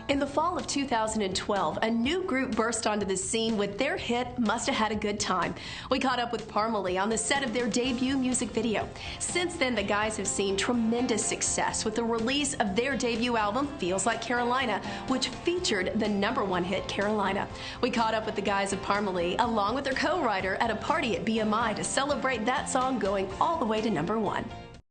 In the fall of 2012, a new group burst onto the scene with their hit, Musta Had a Good Time. We caught up with Parmalee on the set of their debut music video. Since then, the guys have seen tremendous success with the release of their debut album, Feels Like Carolina, which featured the #1 hit, Carolina. We caught up with the guys of Parmalee, along with their co-writer, at a party at BMI to celebrate that song going all the way to #1.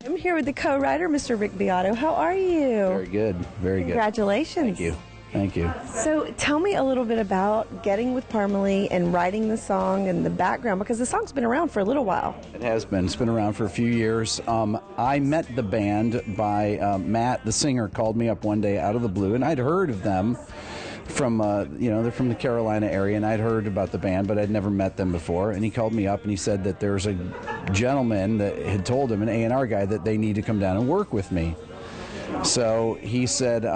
I'm here with the co-writer, Mr. Rick Beato. How are you? Very good, very good. Congratulations. Thank you. Thank you. So tell me a little bit about getting with Parmalee and writing the song and the background, because the song's been around for a little while. It has been. It's been around for a few years. I met the band by Matt, the singer, called me up one day out of the blue, and I'd heard of them from, they're from the Carolina area, and I'd heard about the band, but I'd never met them before. And he called me up and he said that there's a gentleman that had told him, an A&R guy, that they need to come down and work with me. So he said,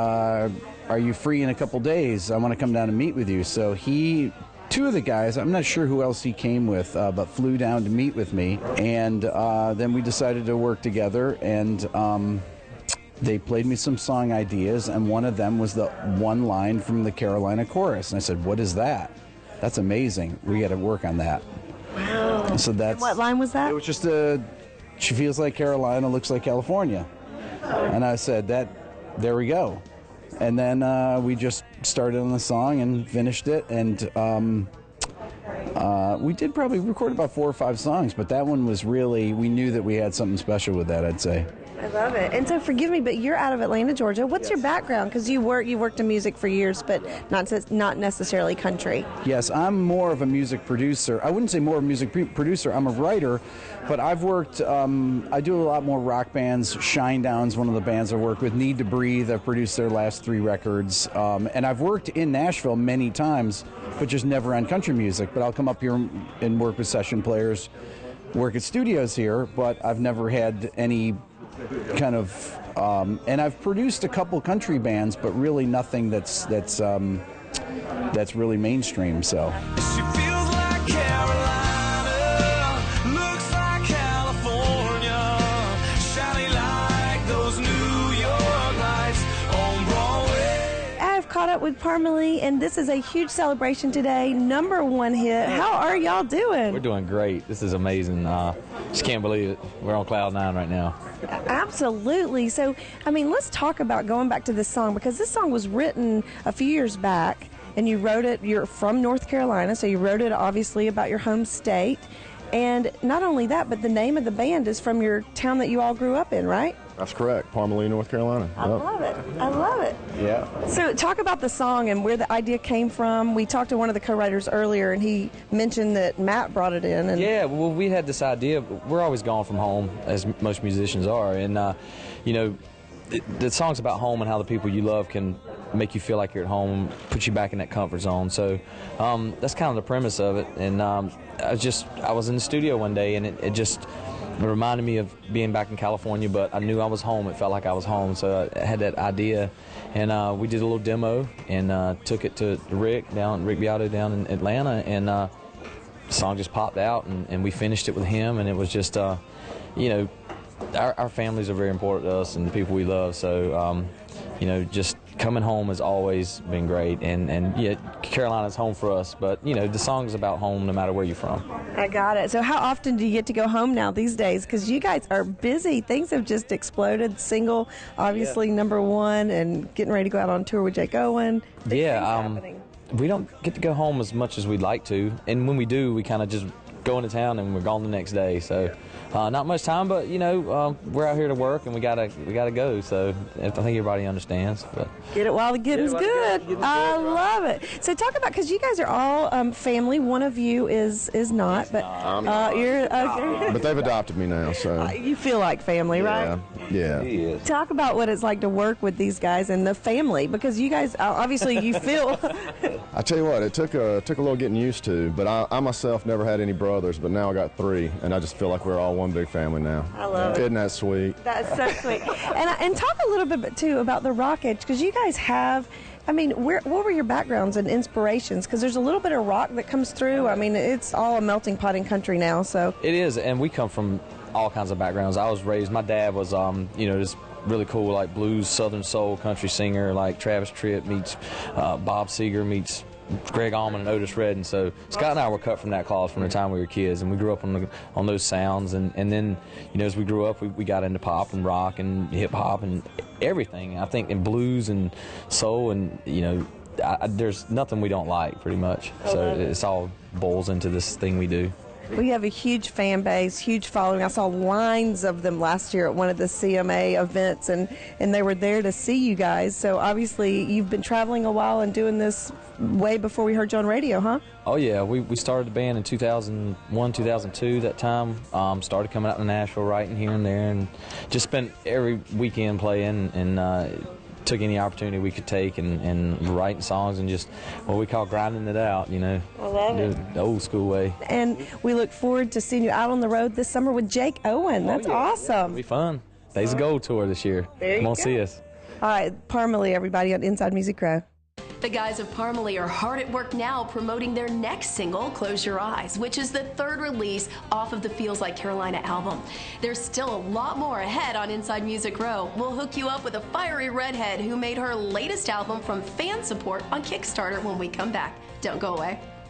are you free in a couple days? I want to come down and meet with you. So two of the guys, I'm not sure who else he came with, but flew down to meet with me. And then we decided to work together, and they played me some song ideas, and one of them was the one line from the Carolina chorus. And I said, what is that? That's amazing. We got to work on that. Wow. And so that's... And what line was that? It was just she feels like Carolina, looks like California. And I said, there we go. And then we just started on the song and finished it, and we did probably record about 4 or 5 songs, but that one was really, we knew that we had something special with that, I'd say. I love it. And so forgive me, but you're out of Atlanta, Georgia. What's your background? Because you worked in music for years, but not necessarily country. Yes, I'm more of a music producer. I wouldn't say more of a music producer. I'm a writer, but I've worked, I do a lot more rock bands. Shinedown's one of the bands I work with. Need to Breathe, I've produced their last 3 records. And I've worked in Nashville many times, but just never on country music. But I'll come up here and work with session players, work at studios here, but I've never had any kind of, and I've produced a couple country bands, but really nothing that's really mainstream. So. She feels like Carolina, looks like California, shining like those New York lights on Broadway. I've caught up with Parmalee, and this is a huge celebration today. #1 hit. How are y'all doing? We're doing great. This is amazing. Just can't believe it. We're on cloud 9 right now. Absolutely. So, I mean, let's talk about going back to this song, because this song was written a few years back, and you wrote it, you're from North Carolina, so you wrote it obviously about your home state. And not only that, but the name of the band is from your town that you all grew up in, right? That's correct, Parmalee, North Carolina. I love it. I love it. Yeah. So talk about the song and where the idea came from. We talked to one of the co-writers earlier, and he mentioned that Matt brought it in. And yeah, well, we had this idea. We're always gone from home, as most musicians are, and the song's about home and how the people you love can make you feel like you're at home, put you back in that comfort zone. So that's kind of the premise of it. And I was in the studio one day, and it just reminded me of being back in California, but I knew I was home. It felt like I was home, so I had that idea. And we did a little demo and took it to Rick Beato down in Atlanta, and the song just popped out, and we finished it with him, and it was just, our families are very important to us and the people we love, so, just coming home has always been great, and yeah, Carolina's home for us, but, the song's about home no matter where you're from. I got it. So how often do you get to go home now these days? Because you guys are busy. Things have just exploded. Single, obviously, #1, and getting ready to go out on tour with Jake Owen. Yeah, we don't get to go home as much as we'd like to, and when we do, we kind of just go into town and we're gone the next day. So not much time, but we're out here to work, and we gotta go. So I think everybody understands. But get it while the getting's good. I love it. So talk about, because you guys are all family. One of you is not, but you're. But they've adopted me now, so you feel like family, right? Yeah. Talk about what it's like to work with these guys and the family, because you guys obviously you feel. I tell you what, it took a little getting used to, but I myself never had any brothers, but now I got 3, and I just feel like we're all one big family now. I love it. Isn't that sweet? That's so sweet. And talk a little bit too about the rock edge, because you guys have. I mean, what were your backgrounds and inspirations? Because there's a little bit of rock that comes through. I mean, it's all a melting pot in country now. So it is, and we come from all kinds of backgrounds. I was raised. My dad was, just really cool, like blues, southern soul, country singer, like Travis Tritt meets Bob Seger meets Greg Allman and Otis Redding. So Scott and I were cut from that cloth from the time we were kids, and we grew up on those sounds. And then, you know, as we grew up, we got into pop and rock and hip hop and everything. I think in blues and soul, and you know, there's nothing we don't like, pretty much. So it's all boils into this thing we do. We have a huge fan base, huge following. I saw lines of them last year at one of the CMA events, and they were there to see you guys. So obviously you've been traveling a while and doing this way before we heard you on radio, huh? Oh yeah, we started the band in 2001, 2002. That time, started coming out to Nashville, writing here and there, and just spent every weekend playing, and took any opportunity we could take, and writing songs and just what we call grinding it out, you know. I love it. The old school way. And we look forward to seeing you out on the road this summer with Jake Owen. That's awesome. It'll be fun. Days of Gold tour this year. Come on, see us. All right, Parmalee, everybody on Inside Music Row. The guys of Parmalee are hard at work now promoting their next single, Close Your Eyes, which is the third release off of the Feels Like Carolina album. There's still a lot more ahead on Inside Music Row. We'll hook you up with a fiery redhead who made her latest album from fan support on Kickstarter when we come back. Don't go away.